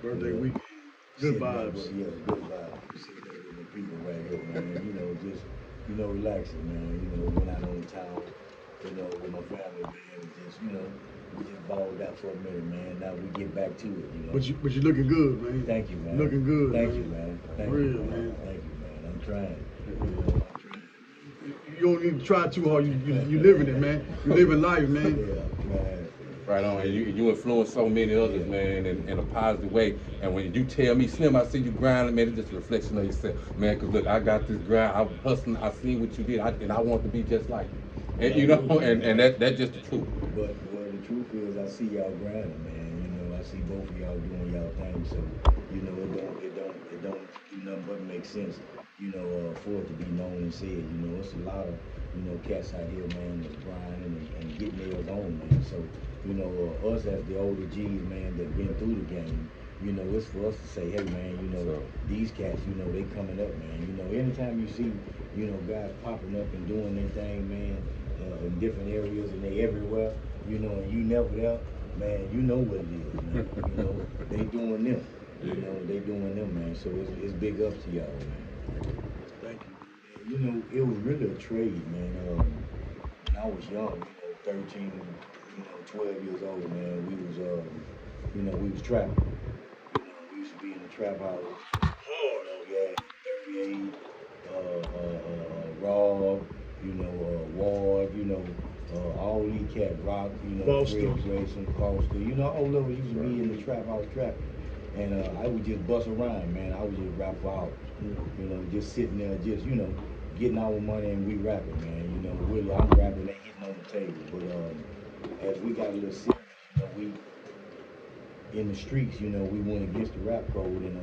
Birthday weekend. Good Sitting there, vibes. yeah, good vibes. Sitting there with the people right here, man. Just relaxing, man. Went out on the town, with my family, man. And just, we just balled out for a minute, man. Now we get back to it. But you looking good, man. Thank you, man. Looking good, Thank man. you, man. For real, man. Thank you, man. I'm trying. I'm trying. You don't need to try too hard. You living it, man. You living life, man. Yeah, man. Right on, and you influence so many others, man, in a positive way. And when you tell me, Slim, I see you grinding, man, it's just a reflection of yourself, man. Cause look, I got this grind, I'm hustling, I seen what you did, and I want to be just like you. And that's just the truth. But the truth is, I see y'all grinding, man. I see both of y'all doing y'all thing. So, it don't do nothing but make sense, for it to be known and said. It's a lot of, cats out here, man, that's grinding and getting theirs on, man. So, us as the older G's, man, that been through the game, it's for us to say, hey, man, these cats, they coming up, man. Anytime you see, guys popping up and doing their thing, man, in different areas and they everywhere, and you never there, man, you know what it is, man. They doing them. They doing them, man. So it's big ups to y'all, man. Thank you. It was really a trade, man. When I was young, 13, 12 years old, man, we was trapping. We used to be in the trap house. Yeah, 38, Rob, Ward, all these cats, Rock, Fred Grayson, Foster, all of us used to be in the trap house trapping. And I would just bust around, man. I would just rap for hours. Just sitting there, just, getting our money and we rapping, man. Really, I'm rapping, they hitting on the table. But as we got a little serious, we in the streets, we went against the rap code and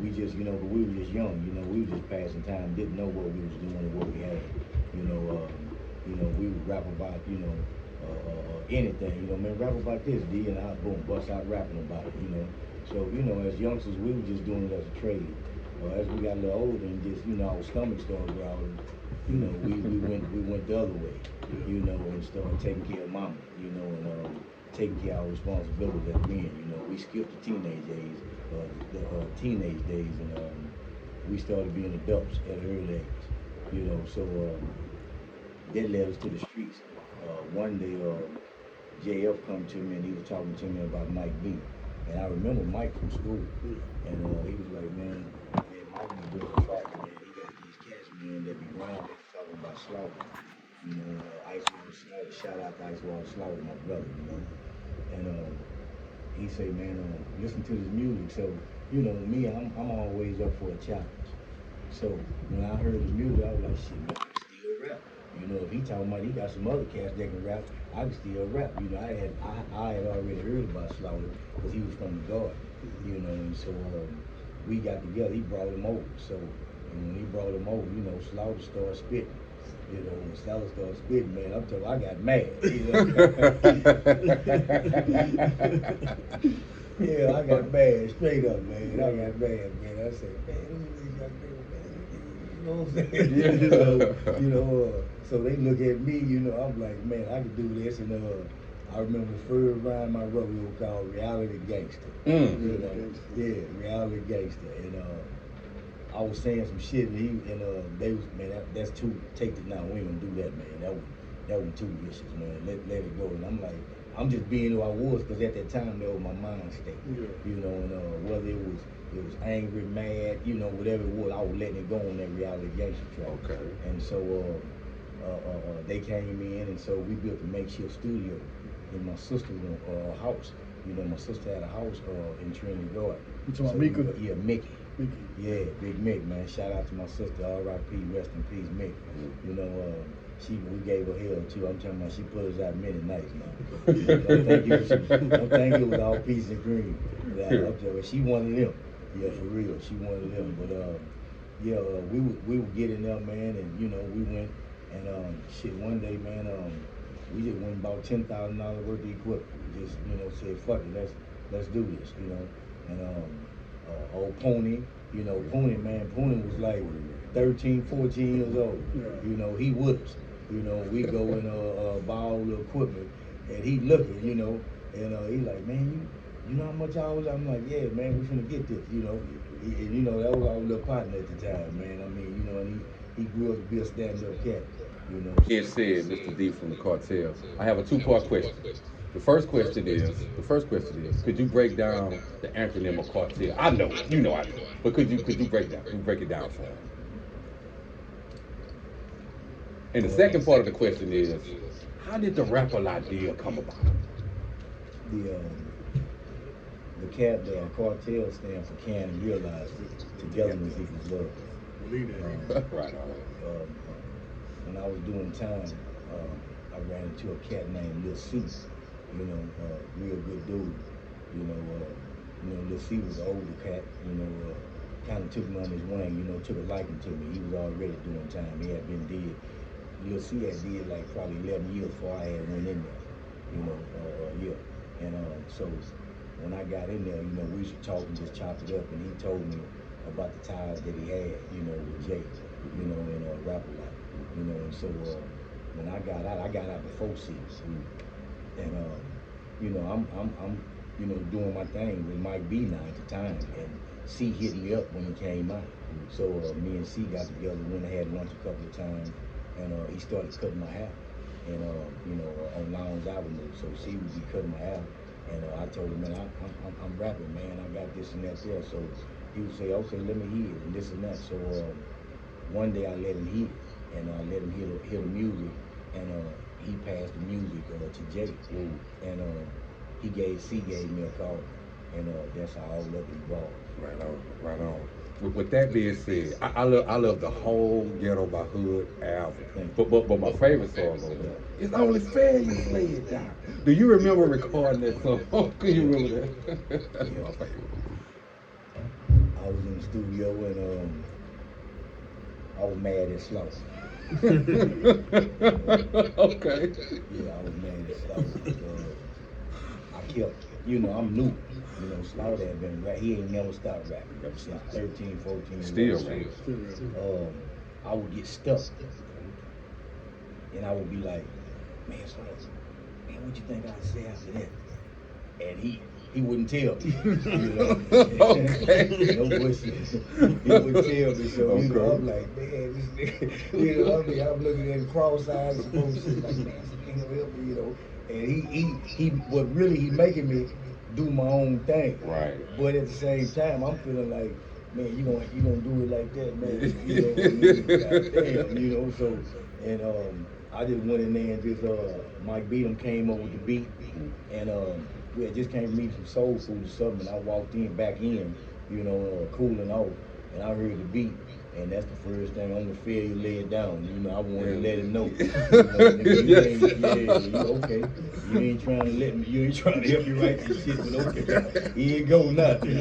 we just, but we were just young, we were just passing time, didn't know what we was doing or what we had. We would rap about, anything, man, rap about this, D, and I boom, bust out rapping about it, So, as youngsters, we were just doing it as a trade. As we got a little older and just, our stomach started growling, we went the other way, and started taking care of mama, and taking care of our responsibilities as men, We skipped the teenage days, and we started being adults at an early age, So that led us to the streets. One day, JF come to me and he was talking to me about Mike B. And I remember Mike from school, and he was like, man, Mike was doing a track, man. He got these cats, man, that be grinding, talking about Slaughter. Ice Water Slaughter. Shout out to Ice Water Slaughter, my brother, And he say, man, listen to this music. So, me, I'm always up for a challenge. So when I heard his music, I was like, shit, man, I can still rap. If he talking about he got some other cats that can rap, I can still rap. I had already heard about Slaughter because he was from the Garden, and so we got together. He brought him over. So when he brought him over, Slaughter started spitting. When Slaughter started spitting, man, I'm telling you, I got mad. Yeah, I got mad, straight up, man. I got mad, man. I said, man, you know what I'm saying? So they look at me, I'm like, man, I can do this. And I remember the first rhyme I wrote, we were called Reality Gangster. Yeah, Reality Gangster. And I was saying some shit, and they was, man, that's too, take it now. We ain't gonna do that, man. That was too vicious, man. Let it go. And I'm like, I'm just being who I was, because at that time, that was my mind state. And whether it was angry, mad, whatever it was, I was letting it go on that Reality Gangster track. Okay. And so they came in, and so we built a makeshift studio in my sister's house. My sister had a house in Trinity. You talking about Mika? Yeah, Mickey. Yeah, Big Mick, man. Shout out to my sister, R.I.P., rest in peace, Mick. We gave her hell too. I'm talking about she put us out many nights, man. Don't think it was all peace and cream. She one of them. Yeah, for real, she one of them. But we would get in there, man, and we went and shit. One day, man, we just went and bought $10,000 worth of equipment. Just said fuck it, let's do this, And old Pony, Pony, man, Pony was like 13, 14 years old. Yeah. He with us. We go and buy all the equipment, and he looking, and he like, man, you know how much I was? I'm like, yeah, man, we finna get this, you know. And, you know, that was our little partner at the time, man. I mean, you know, and he grew up to be a stand-up cat, you know. Being said, Mr. D from the Cartel, I have a two-part question. The first question is, could you break down the acronym of Cartel? I know, you know I know, but could you break it down for me? And the second part of the question is, how did the rapper idea come about? The cat there, Cartel stands for can and realize it. Togetherness equals love. Believe that. Right on. When I was doing time, I ran into a cat named Lil C. You know, real good dude. Lil C was an older cat. Kind of took me on his wing. Took a liking to me. He was already doing time. He had been dead. Lil C had did like probably 11 years before I had went in there. Yeah. And so when I got in there, we used to talk and just chop it up. And he told me about the ties that he had, with Jay, and rap a lot. And so when I got out before C. And I'm doing my thing with Mike B now at the time, and C hit me up when he came out. So me and C got together, went and had lunch a couple of times, and he started cutting my hair, and on Lowndes Avenue. So C would be cutting my hair, and I told him, man, I'm rapping, man, I got this and that there. So he would say, okay, let me hear it, and this and that. So one day I let him hear it, and I let him hear the music, and he passed the music to Jay, and C gave me a call, and that's how all of it evolved. Right on. With that being said, I love the whole Ghetto by Hood album. But my favorite song on there, it's only fair you lay it down. Do you remember recording that song? Can you remember that? That's my favorite. I was in the studio and I was mad at Slow. Okay. Yeah, I was mad at Slow. I kept, I'm new. Slow had been rap. He ain't never stopped rapping. Since 13, 14. Still. I would get stuck. And I would be like, man, Slow, man, what you think I'd say after that? And he wouldn't tell me. Okay. No bullshit. He wouldn't tell me. So, I'm like, man, this nigga, I'm looking at him cross-eyed and bullshit, like, man, this nigga gonna help me, And he making me do my own thing. Right. But at the same time, I'm feeling like, man, you gonna do it like that, man. Goddamn, so, and I just went in there and just, Mike Beatum came up with the beat, and we had just came to meet some soul food or something, and I walked back in, cooling off, and I heard the beat, and that's the first thing on the field, you lay it down. I wanted to let him know. Okay. You ain't trying to help me write this shit, but okay. He ain't go nothing,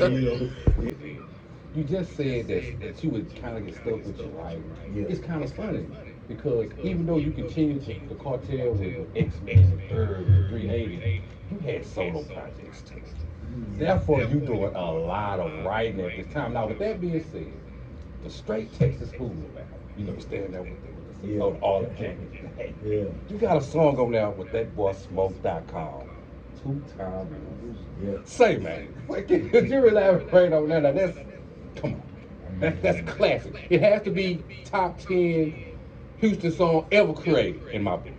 You just said that you would kind of get stuck with your writing. Yeah. It's kind of funny because even though you continue the Cartel with X-Men and Third and 380, you had solo projects too. Therefore, you doing a lot of writing at this time. Now, with that being said, the straight Texas Hood album, stand there with all the jackets. Yeah. You got a song on there with that boy Smoke.com. 2-time. Yeah. Say, man, could you elaborate on that? Now, come on. That's classic. It has to be top 10 Houston song ever created in my book.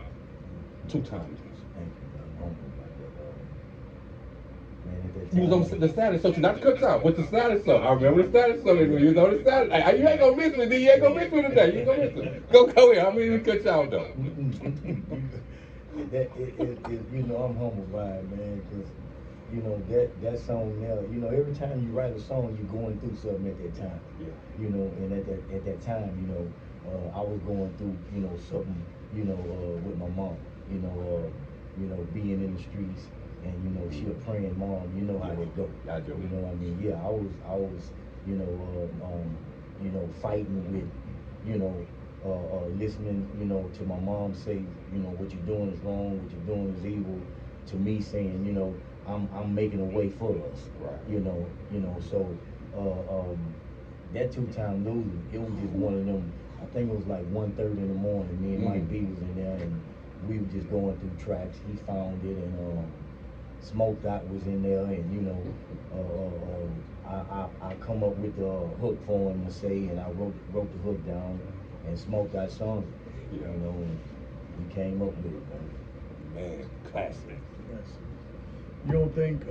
2 times. You was on the status show, not to cut you out, with the status show. I remember the status show when you was on the status. You ain't gonna miss me, D. You ain't gonna miss me today. You ain't gonna miss me. Go ahead. I mean, cut you out though. I'm humbled by it, man, because that song there, every time you write a song, you're going through something at that time. Yeah. And at that time, I was going through, something, with my mom, being in the streets, and she a praying mom, how they go. I do. You know what I mean? Yeah, I was, fighting with, listening, to my mom say, what you're doing is wrong, what you're doing is evil, to me saying, I'm making a way for us. Right. So that 2-time losing, it was just one of them. I think it was like 1:30 in the morning. Me and Mike B was in there, and we were just going through tracks. He found it, and Smoke Dot was in there, and you know, I come up with the hook for him to say, and I wrote the hook down, and Smoke Dot sung it, you know, and we came up with it, man. Man, classic. Yes. You don't think?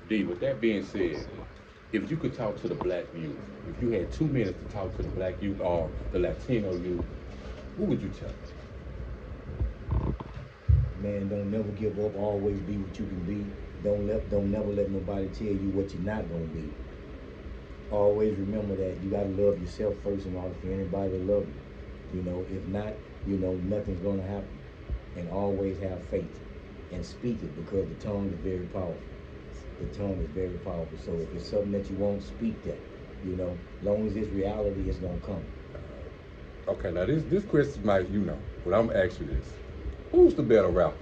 D, with that being said, if you could talk to the black youth, if you had 2 minutes to talk to the black youth or the Latino youth, who would you tell? Man, don't never give up. Always be what you can be. Don't never let nobody tell you what you're not gonna be. Always remember that you gotta love yourself first in order for anybody to love you. You know, if not, you know, nothing's gonna happen. And always have faith and speak it, because the tongue is very powerful. The tongue is very powerful. So if it's something that you won't speak that, you know, as long as it's reality, it's gonna come. Okay, now this question might, you know, but I'm gonna ask you this. Who's the better rapper?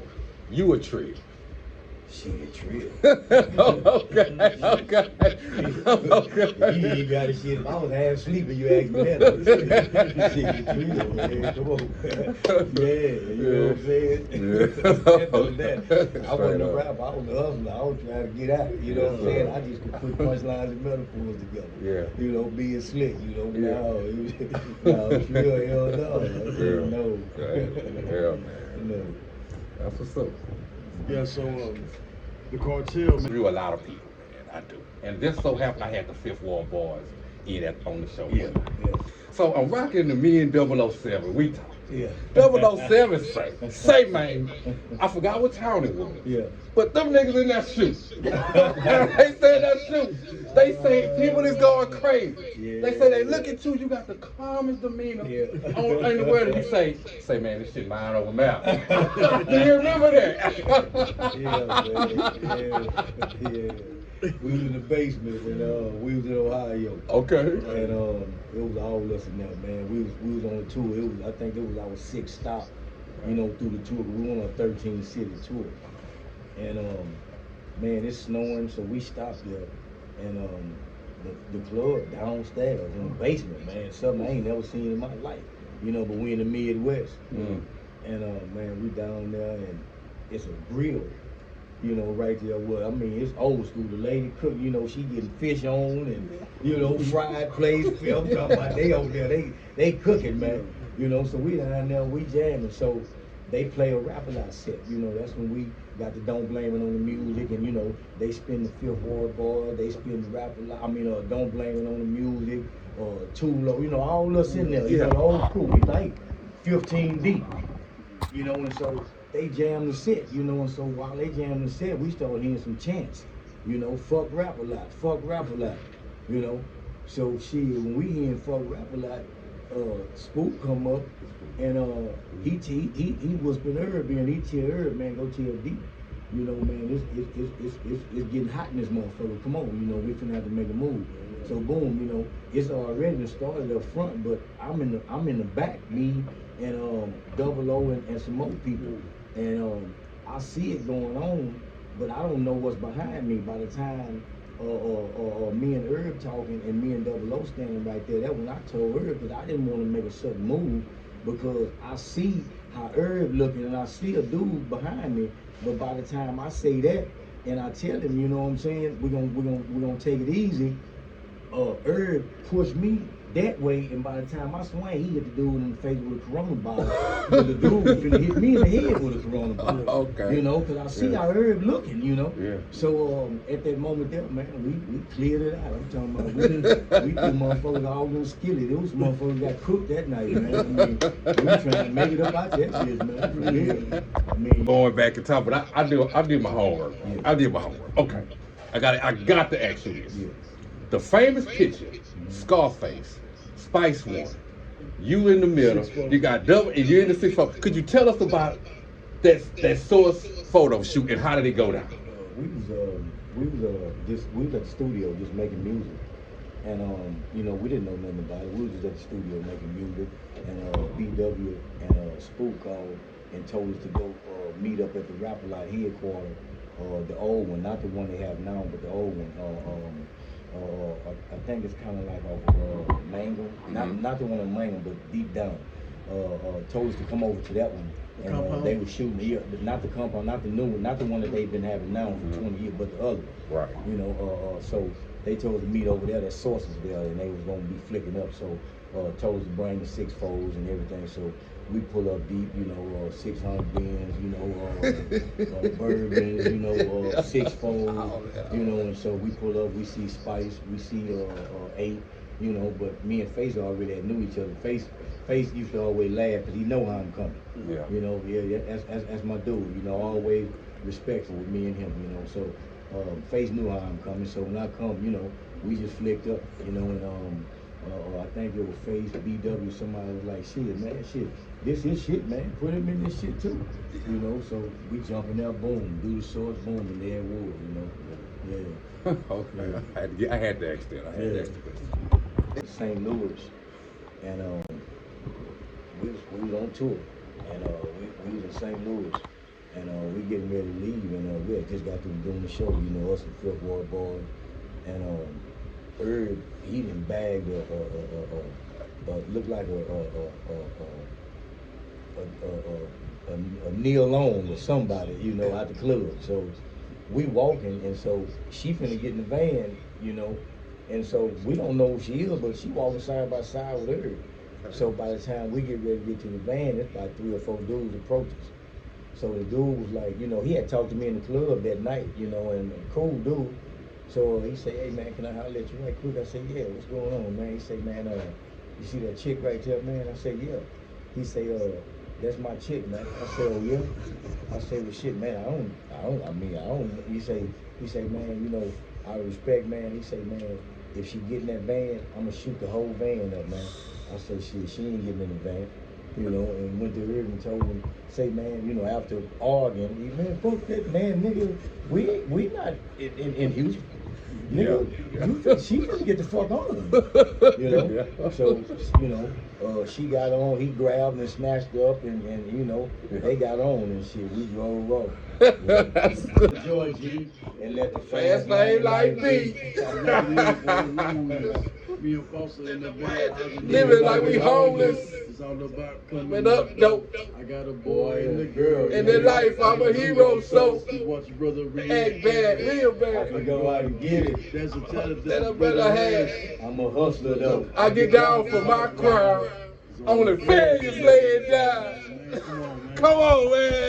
You or Trill? Shit, Trill. Okay. You ain't got it, shit. If I was half sleeping, you asked me that. Shit, Trill, man. Come on. Yeah, you know what I'm saying? Yeah. I wasn't a rapper. I was a hustler. I was trying to get out. You know what I'm saying? I just could put punchlines and metaphors together. Yeah. You know, being slick. You know, Yeah. no, Trill, hell no. Yeah. No. Yeah, man. No. That's what's up. Yeah. So the Cartel. Man. Through a lot of people, man, I do. And this so happened I had the Fifth Ward Boys on the show. Yeah. So I'm rocking the me and 007. We talk. Yeah. 007 say man, I forgot what town it was. Yeah. But them niggas in that shoot. They say that shoot. They say people is going crazy. Yeah. They say they look at you got the calmest demeanor in the world. And you say man, this shit mine over mouth. Do you remember that? Yeah, man. Yeah. We was in the basement and we was in Ohio. Okay. And it was all of us in there, man. We was on a tour. I think it was our 6th stop, you know, through the tour. We went on a 13-city tour. And man, it's snowing, so we stopped there. And the club downstairs in the basement, man, something I ain't never seen in my life. You know, but we in the Midwest. Mm. And man, we down there and it's a grill. You know, right there. Well, I mean, it's old school. The lady cook, you know, she getting fish on and, you know, fried plates. I'm talking about they over there, they cooking, man. You know, so we down there, we jamming. So they play a rap-a-lot set. You know, that's when we got the Don't Blame It on the music, and you know, they spin the Fifth Ward Boys, they spin the rap-a-lot. I mean, Don't Blame It on the music, Tulo. You know, all us in there. You know, the whole crew. We like 15 deep. You know, and so they jam the set, you know, and so while they jam the set, we started hearing some chants, you know, fuck rap-a-lot, you know. So when we hearing fuck rap-a-lot, Spook come up and he whispered Herb and he tell Herb, man, go tell D. You know, man, it's getting hot in this motherfucker. Come on, you know, we finna have to make a move. So boom, you know, it's already started up front, but I'm in the back, me and 00 and some more people. And I see it going on, but I don't know what's behind me. By the time me and Herb talking and me and 00 standing right there, that's when I told Herb that I didn't want to make a sudden move because I see how Herb looking and I see a dude behind me. But by the time I say that and I tell him, you know what I'm saying, we're gonna take it easy. Herb pushed me that way, and by the time I swing, he hit the dude in the face with a Corona bottle. But the dude finna hit me in the head with a Corona bottle. Okay. You know, because I see how Herb looking, you know. Yeah. So at that moment there, man, we cleared it out. I'm talking about we threw motherfuckers all in the skillet. Those motherfuckers got cooked that night, man. I mean, we trying to make it up out that bitch, man. For real. I mean, Going back in time, but I did my homework. Yeah. I did my homework. Okay. I got to ask you this. Yeah. The famous picture, Scarface, Spice One, you in the middle, you got double, and you're in the 6 photo. Could you tell us about that source photo shoot and how did it go down? We was at the studio just making music, and you know, we didn't know nothing about it. We was just at the studio making music, and BW and Spook called and told us to go meet up at the Rap-A-Lot headquarters, the old one, not the one they have now, but the old one. I think it's kind of like off of Mango, not the one on Mango, but deep down. told us to come over to that one. And they were shooting here, not the compound, not the new one, not the one that they've been having now for 20 years, but the other. Right. You know, so they told us to meet over there at Sourcesville, and they was gonna be flicking up. So told us to bring the 6-4s and everything. So we pull up deep, you know, 600 bins, you know, bourbons, you know, 6-4s, you know, and so we pull up, we see Spice, we see 8, you know, but me and Face already knew each other. Face used to always laugh because he know how I'm coming. Yeah. You know, yeah, that's my dude, you know, always respectful with me and him, you know, so Face knew how I'm coming, so when I come, you know, we just flicked up, you know, and I think it was Face, BW, somebody was like, shit, man, shit, this is shit, man, put him in this shit too, you know, so we jump in there, boom, do the shorts, boom, and there it was, you know, yeah. Okay, I had to ask that, I had to ask the question. St. Louis, and we was on tour, and we was in St. Louis, and we getting ready to leave, and we had just got through doing the show, you know, us and Fifth Ward Boys, and Herb, he done bagged looked like a Neil Long or somebody, you know, out the club. So we walking, and so she finna get in the van, you know, and so we don't know who she is, but she walking side by side with her. So by the time we get ready to get to the van, it's about 3 or 4 dudes approach us. So the dude was like, you know, he had talked to me in the club that night, you know, and a cool dude. So he said, hey man, can I holler at you right quick? I said, yeah, what's going on, man? He said, man, you see that chick right there, man? I said, yeah. He said, that's my chick, man. I said, oh yeah? I said, well shit, man, I don't. He said, man, you know, I respect, man. He said, man, if she get in that van, I'm gonna shoot the whole van up, man. I said, shit, she ain't getting in the van. You know, and went to her and told him, say, man, you know, after arguing, he, man, fuck that, man, nigga, we not in Houston. Nigga, she didn't get the fuck on, you know. So, you know, she got on, he grabbed and snatched her up, and you know, they got on and shit. We roll. Georgie, and let the Fast lane like me. Me and Foster in the bed, Living like we homeless. It's all about Coming up dope. I got a boy and a girl. In their life, I'm a hero, so watch your brother act bad, real I bad. can go out and get it. That's a talent That a better have. I'm a hustler though. I get down for my crowd. Only failures lay it down. Come on, man. Come on, man.